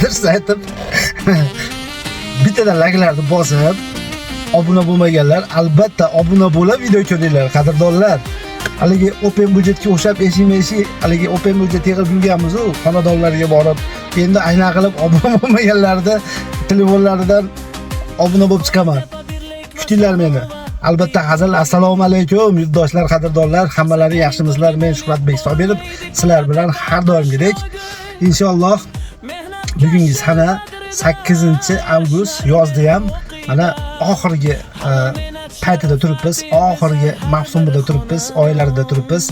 dirs aytib bittadan like'larni bosib, obuna bo'lmaganlar albatta obuna bo'lib video ko'ringlar, qadrdonlar. Haligi open budjetga o'xshab eshik-meshik, haligi open budjet yig'ib yurganmiz-ku, xonadonlarga borib, endi aynan qilib obuna bo'lmaganlarni telefonlaridan obuna bo'lib chiqaman. Kutinglar meni. Albatta hazil, assalomu alaykum yurtdoshlar, qadrdonlar, hammalaring yaxshimisizlar? Men Shuhratbek Sobirov sizlar bilan har doimgidek inshaalloh bugungi sana 8-avgust yozda ham mana oxirgi paytida turibmiz, oxirgi mavsumida turibmiz, oylarida turibmiz.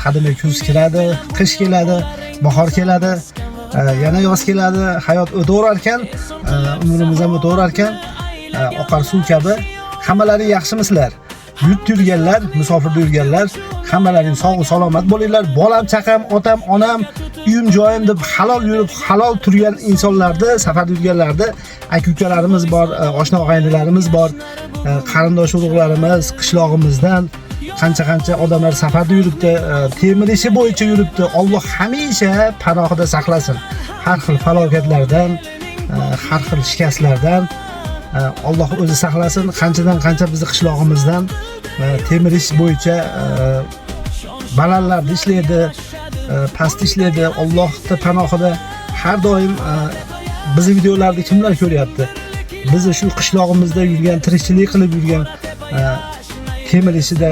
Hademay kuz keladi, qish keladi, bahor keladi, yana yoz keladi, hayot o'taverar ekan, umrimiz ham o'taverar ekan, oqar suv kabi. Hammalaring yaxshimisizlar? Yurtda yurganlar, musofirda yurganlar, hammalaring sog' salomat bo'linglar. Bolam, chaqam, otam, onam, uyim, joyim deb halol yurib, halol turgan insonlarni, safarda yurganlarni, aka-ukalarimiz bor, oshna og'aynilarimiz bor, qarindosh urug'larimiz, qishlog'imizdan qancha odamlar safarda yuribdi, temir ishi bo'yicha yuribdi. Alloh hamisha panohida saqlasin. Har xil falokatlardan, har xil shikastlardan Alloh o'zi saqlasin. Qancha bizni qishlog'imizdan temir ish bo'yicha balandlarda ishlaydi, past ishlaydi. Allohning panohida har doim bizni videolarni kimlar ko'ryapti? Bizni shu qishlog'imizda yurgan, tirikchilik qilib yurgan, temir ishida,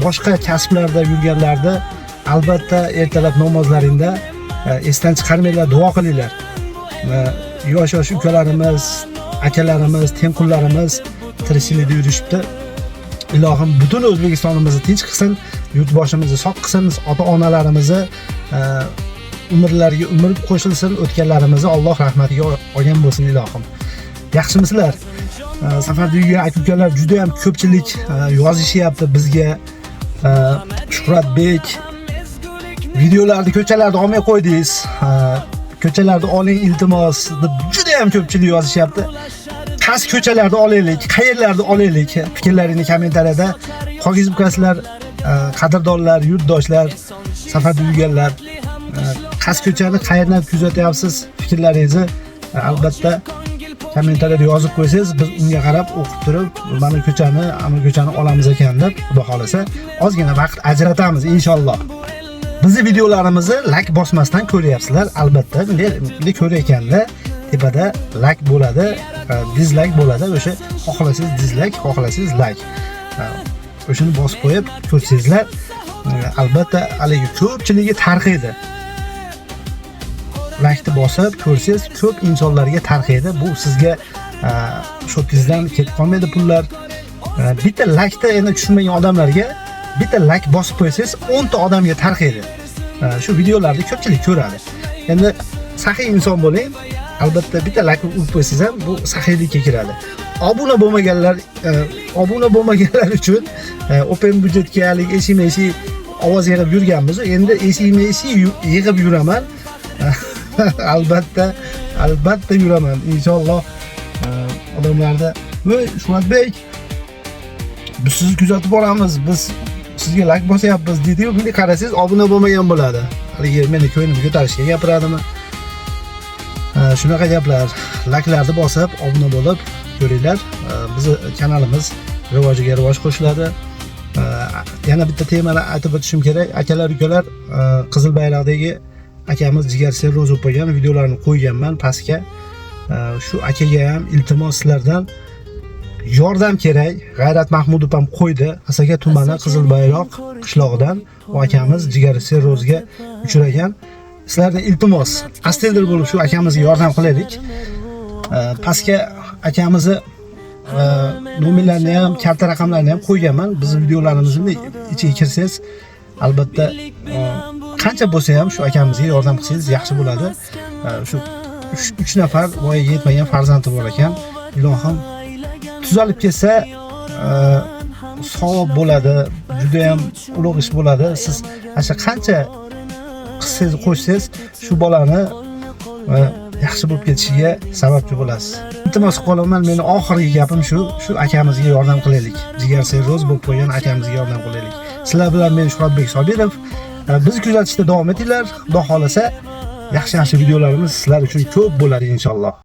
boshqa kasblarda yurganlarni albatta ertalab namozlaringda esdan chiqarmanglar, duo qilinglar. Yosh ukalarimiz, akalarimiz, tengqurlarimiz tirikchilikda yurishibdi. Ilohim butun O'zbekistonimizni tinch qilsin, yurtboshimizni sog' qilsin, ota-onalarimizni umrlariga umr qo'shilsin, o'tganlarimizni Alloh rahmatiga olgan bo'lsin ilohim. Yaxshimisizlar? Safarda yurgan aka-ukalar juda ham ko'pchilik yozishyapti bizga. Shuhratbek, videolarni ko'chalarda olmay qo'ydingiz. Ko'chalarda oling iltimos deb juda ham ko'pchilik yozishyapti. Qaysi ko'chalarda olaylik, qayerlarda olaylik? Fikrlaringizni kommentariyada qolgizib qo'yasizlar. Qadrdonlar, yurtdoshlar, safarda yurganlar, qaysi ko'chani qayerdan kuzatyapsiz? Fikrlaringizni albatta kommentariyada yozib qo'ysangiz, biz unga qarab o'qib turib, mana ko'chani olamiz ekan deb, xudo xolasa, ozgina vaqt ajratamiz inshaalloh. Bizni videolarimizni like bosmasdan ko'ryapsizlar, albatta. Bunday ko'rayotganda tepada like bo'ladi, dislike bo'ladi. O'sha xohlasangiz dislike, xohlasangiz like. O'shani bosib qo'yib ko'rsangizlar, albatta haligi ko'pchiligi tarqaydi. Like'ni bosib ko'rsangiz, ko'p insonlarga tarqaydi. Bu sizga shokingizdan ketib qolmaydi pullar. Bitta like'da endi tushunmagan odamlarga bitta like bosib qo'ysangiz 10 ta odamga tarqaydi. Shu videolarni ko'pchilik ko'radi. Endi saxiy inson bo'ling, albatta bitta like urib qo'ysangiz ham bu saxiylikka kiradi. Obuna bo'lmaganlar uchun open budjetga hali eshik-meshik ovoz yig'ib yurganmiz. Endi eshik-meshik yig'ib yuraman. albatta yuraman inshaalloh. Odamlarda "Voy Shuhratbek, biz sizni kuzatib boramiz, biz sizga like bosyapmiz" deydi-yu, bunday qarasangiz obuna bo'lmagan bo'ladi. Haligi meni ko'nglimni ko'tarishga gapiradimi? Shunaqa gaplar. Like'larni bosib, obuna bo'lib ko'ringlar. Bizni kanalimiz rivojiga rivoj qo'shiladi. Yana bitta temani aytib o'tishim kerak. Akalar, ukalar, Qizil bayroqdagi akamiz Jigar Serrozov qo'ygan videolarni qo'yganman pastga. Shu akaga ham iltimos sizlardan yordam kerak. G'ayrat Mahmudov ham qo'ydi. Asaka tumani Qizil bayroq qishlog'idan u akamiz Jigar Serrozga uchragan. Sizlardan iltimos, astoydil bo'lib shu akamizga yordam qilaylik. Pastga akamizni nomerlarini ham, karta raqamlarini ham qo'yganman. Bizning videolarimizni ichiga kirsangiz, albatta qancha bo'lsa ham shu akamizga yordam qilsangiz yaxshi bo'ladi. Shu 3 nafar voyaga yetmagan farzandi bor ekan. Ilohim tuzalib ketsa savob bo'ladi, juda ham ulug' ish bo'ladi. Siz asha qancha qilsangiz, qo'shsangiz shu bolani yaxshi bo'lib ketishiga sababchi bo'lasiz. Iltimos qolaman, meni oxirgi gapim shu akamizga yordam qilaylik. Jigar Serroz bo'lib qo'ygan akamizga yordam qilaylik. Sizlar bilan men Shuhratbek Sobirov. Bizni kuzatishda davom etinglar. Xudo xolasa yaxshi videolarimiz sizlar uchun ko'p bo'ladi inshaalloh.